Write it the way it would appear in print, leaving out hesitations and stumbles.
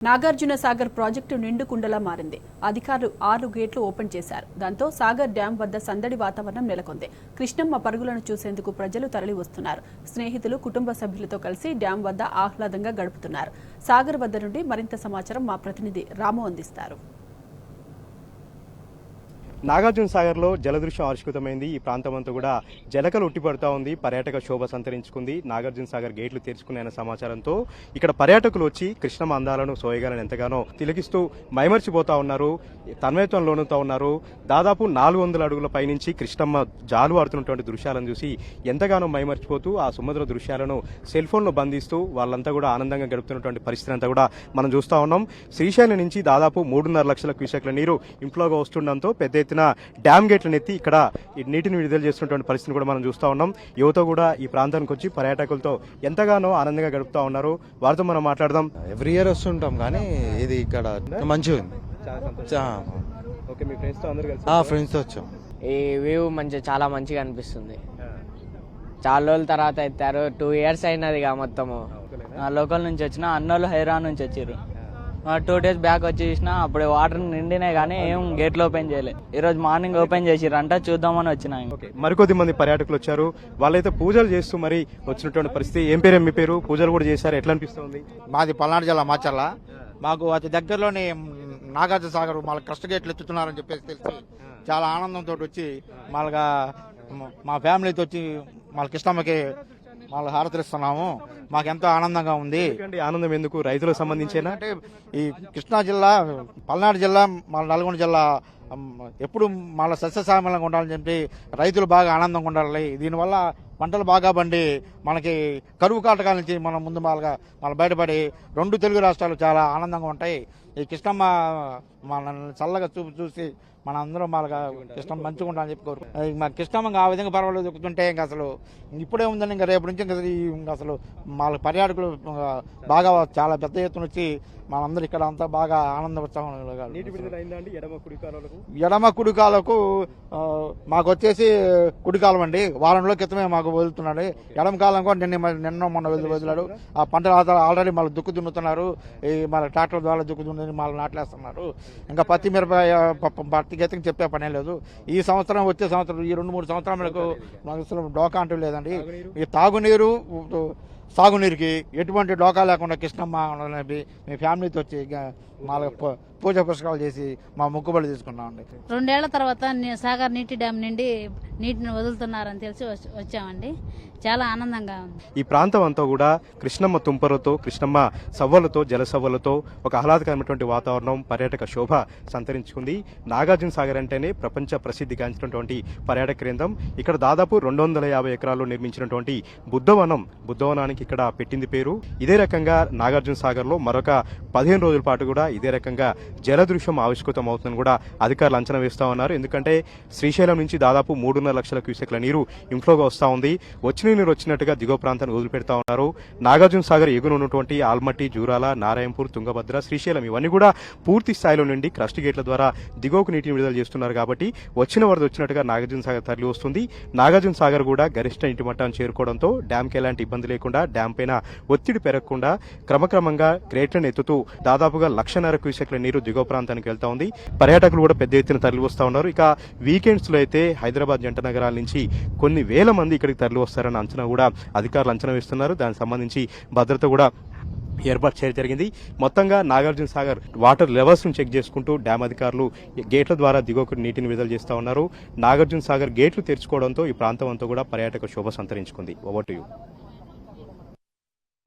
Nagarjuna Sagar project నిండు కుండలా మారింది. అధికారులు 6 గేట్లు ఓపెన్ చేశారు. దాంతో సాగర్ డ్యాం వద్ద సందడి వాతావరణం నెలకొంది. కృష్ణమ్మ పరుగులను చూసేందుకు ప్రజలు తరలి వస్తున్నారు. స్నేహితులు, కుటుంబ సభ్యులతో కలిసి డ్యాం వద్ద ఆహ్లాదంగా గడుపుతున్నారు. సాగర్ వద్ద నుండి మరింత సమాచారం మా ప్రతినిధి రాము అందిస్తారు. నాగార్జున సాగర్లో జలదృశ్యం ఆవిష్కృతమైంది. ఈ ప్రాంతం అంతా కూడా జలకలు ఉట్టిపడుతూ ఉంది. పర్యాటక శోభ సంతరించుకుంది. నాగార్జున సాగర్ గేట్లు తెరుచుకున్న సమాచారంతో ఇక్కడ పర్యాటకులు వచ్చి కృష్ణమ్మ అందాలను సోయగాలను ఎంతగానో తిలకిస్తూ మైమర్చిపోతా ఉన్నారు, తన్మయత్వం లోనుతూ ఉన్నారు. దాదాపు 400 అడుగుల పైనుంచి కృష్ణమ్మ జాలు ఆడుతున్నటువంటి దృశ్యాలను చూసి ఎంతగానో మైమర్చిపోతూ ఆ సుమధుర దృశ్యాలను సెల్ ఫోన్లో బంధిస్తూ వాళ్ళంతా కూడా ఆనందంగా గడుపుతున్నటువంటి పరిస్థితి అంతా కూడా మనం చూస్తూ ఉన్నాం. శ్రీశైలం నుంచి దాదాపు 3.5 లక్షల క్యూసెక్ల నీరు ఇంట్లోగా వస్తుండడంతో పెద్ద డ్యామ్ గేట్లను ఎత్తి ఇక్కడ నీటిని విడుదల చేస్తున్నటువంటి పరిస్థితిని కూడా మనం చూస్తూ ఉన్నాం. యువత కూడా ఈ ప్రాంతానికి వచ్చి పర్యాటకులతో ఎంతగానో ఆనందంగా గడుపుతూ ఉన్నారు. వారితో మనం మాట్లాడదాం. ఎవ్రీ ఇయర్ వస్తుంటాం కానీ ఇది ఇక్కడ మంచిగా ఉంది. ఫ్రెండ్స్ వచ్చాం. ఈ వ్యూ చాలా మంచిగా అనిపిస్తుంది. చాలా రోజుల తర్వాత ఎత్తారు. 2 years అయినది మొత్తము. లోకల్ నుంచి వచ్చిన అన్నోళ్ళు హైదరాబాద్ నుంచి వచ్చారు. 2 days బ్యాక్ వచ్చి చూసిన అప్పుడు వాటర్ నిండినాయి కానీ ఏం గేట్లు ఓపెన్ చేయలేదు. ఈ రోజు మార్నింగ్ ఓపెన్ చేసిరంట, చూద్దామని వచ్చినాయి. మరికొద్ది మంది పర్యాటకులు వచ్చారు. వాళ్ళైతే పూజలు చేస్తూ మరి వచ్చినటువంటి పరిస్థితి. ఏం పేరు? మీ పేరు? పూజలు కూడా చేశారు. ఎట్లా అనిపిస్తుంది? మాది పల్నాడు జిల్లా మాచర్ల. మాకు అతి దగ్గరలోని నాగార్జున సాగర్ వాళ్ళ కష్ట గేట్లు ఎత్తుతున్నారని చెప్పేసి తెలిసి చాలా ఆనందంతో వచ్చి మా ఫ్యామిలీతో వచ్చి వాళ్ళ కృష్ణమ్మకి వాళ్ళ హారతులు ఇస్తున్నాము. మాకు ఎంతో ఆనందంగా ఉంది. ఆనందం ఎందుకు? రైతులకు సంబంధించేనా? అంటే ఈ కృష్ణా జిల్లా, పల్నాడు జిల్లా, మన నల్గొండ జిల్లా ఎప్పుడు మళ్ళీ సస్యశ్యామలంగా ఉండాలని చెప్పి రైతులు బాగా ఆనందంగా ఉండాలి. దీనివల్ల పంటలు బాగా పండి మనకి కరువు కాటకాల నుంచి మనం ముందు మళ్ళీ బయటపడి 2 తెలుగు రాష్ట్రాలు చాలా ఆనందంగా ఉంటాయి. ఈ కృష్ణమ్మ మన చల్లగా చూసి మన అందరం వాళ్ళగా కృష్ణమ్మ మంచిగా ఉండాలని చెప్పి కోరుకు. మా కృష్ణమ్మ ఆ విధంగా పర్వాలేదు దొక్కుతుంటే ఇంకా అసలు ఇప్పుడే ఉందని ఇంకా రేపటి నుంచి ఇంకా అసలు వాళ్ళ పర్యాటకులు బాగా చాలా పెద్ద ఎత్తున వచ్చి మనందరూ ఇక్కడ అంతా బాగా ఆనందోత్సాహం. ఎడమ కుడికాలకు మాకు వచ్చేసి కుడికాలం అండి. వారంలో క్రితమే మాకు వదులుతున్నాడు. ఎడమ కాలం కూడా నిన్న మొన్న వదిలాడు. ఆ పంటలు ఆల్రెడీ మళ్ళీ దుక్కు దున్నుతున్నారు. ఈ మన ట్రాక్టర్ ద్వారా దుక్కు దున్ని మళ్ళీ నాట్లేస్తున్నారు. ఇంకా పత్తి మిరపకాయ పత్తికి అయితే చెప్పే పనే లేదు. ఈ సంవత్సరం వచ్చే సంవత్సరం ఈ 2-3 సంవత్సరాలకు మాకు అసలు డోకా అంటూ లేదండి. ఈ తాగునీరు సాగునీరుకి ఎటువంటి డోకా లేకుండా కృష్ణమ్మ మీ ఫ్యామిలీతో వచ్చి పూజ పురస్కారాలు చేసి మా మొక్కుబడి తీసుకున్నామండి. 2 ఏళ్ల తర్వాత సాగర్ నీటి డ్యామ్ నుండి నీటిని వదులుతున్నారని తెలిసి వచ్చామండి. చాలా ఆనందంగా ఉంది. ఈ ప్రాంతం అంతా కూడా కృష్ణమ్మ తుంపరతో, కృష్ణమ్మ సవ్వలతో, జల సవ్వలతో ఒక ఆహ్లాదకరమైనటువంటి వాతావరణం, పర్యాటక శోభ సంతరించుకుంది. నాగార్జున సాగర్ అంటేనే ప్రపంచ ప్రసిద్ధిగాంచినటువంటి పర్యాటక కేంద్రం. ఇక్కడ దాదాపు 250 ఎకరాల్లో నిర్మించినటువంటి బుద్ధవనానికి ఇక్కడ పెట్టింది పేరు. ఇదే రకంగా నాగార్జున సాగర్ లో మరొక 15 రోజుల పాటు కూడా ఇదే రకంగా జలదృశ్యం ఆవిష్కృతం అవుతుందని కూడా అధికారులు అంచనా వేస్తా ఉన్నారు. ఎందుకంటే శ్రీశైలం నుంచి దాదాపు 3.5 లక్షల క్యూసెక్ల నీరు ఇన్ఫ్లోగా వస్తా ఉంది. వచ్చిన నీరు వచ్చినట్టుగా దిగువ ప్రాంతాన్ని వదిలిపెడతా ఉన్నారు. నాగార్జున సాగర్ ఎగున ఉన్నటువంటి ఆల్మట్టి, జూరాల, నారాయణపూర్, తుంగభద్ర, శ్రీశైలం ఇవన్నీ కూడా పూర్తి స్థాయిలో నుండి క్రస్ట్ గేట్ల ద్వారా దిగువకు నీటిని విడుదల చేస్తున్నారు. కాబట్టి వచ్చిన వరద వచ్చినట్టుగా నాగార్జున సాగర్ తరలి వస్తుంది. నాగార్జున సాగర్ కూడా గరిష్ట ఇంటి మట్టాన్ని చేరుకోవడంతో డ్యాంకి ఎలాంటి ఇబ్బంది లేకుండా, డ్యాం పైన ఒత్తిడి పెరగకుండా క్రమక్రమంగా గ్రేట్లను ఎత్తుతూ దాదాపుగా 1.5 క్యూసెక్ల నీరు దిగువ ప్రాంతానికి వెళ్తా ఉంది. పర్యాటకులు కూడా పెద్ద ఎత్తున తరలి వస్తా ఉన్నారు. ఇక వీకెండ్స్ లో అయితే హైదరాబాద్ జంట నగరాల నుంచి కొన్ని వేల మంది ఇక్కడికి తరలి వస్తారన్న అంచనా కూడా అధికారులు అంచనా వేస్తున్నారు. దానికి సంబంధించి భద్రత కూడా ఏర్పాటు చేయడం జరిగింది. మొత్తంగా నాగార్జున సాగర్ వాటర్ లెవెల్స్ ను చెక్ చేసుకుంటూ డ్యామ్ అధికారులు గేట్ల ద్వారా దిగువకు నీటిని విడుదల చేస్తా ఉన్నారు. నాగార్జున సాగర్ గేట్లు తెరుచుకోవడంతో ఈ ప్రాంతం అంతా కూడా పర్యాటక శోభ సంతరించుకుంది. Over to you.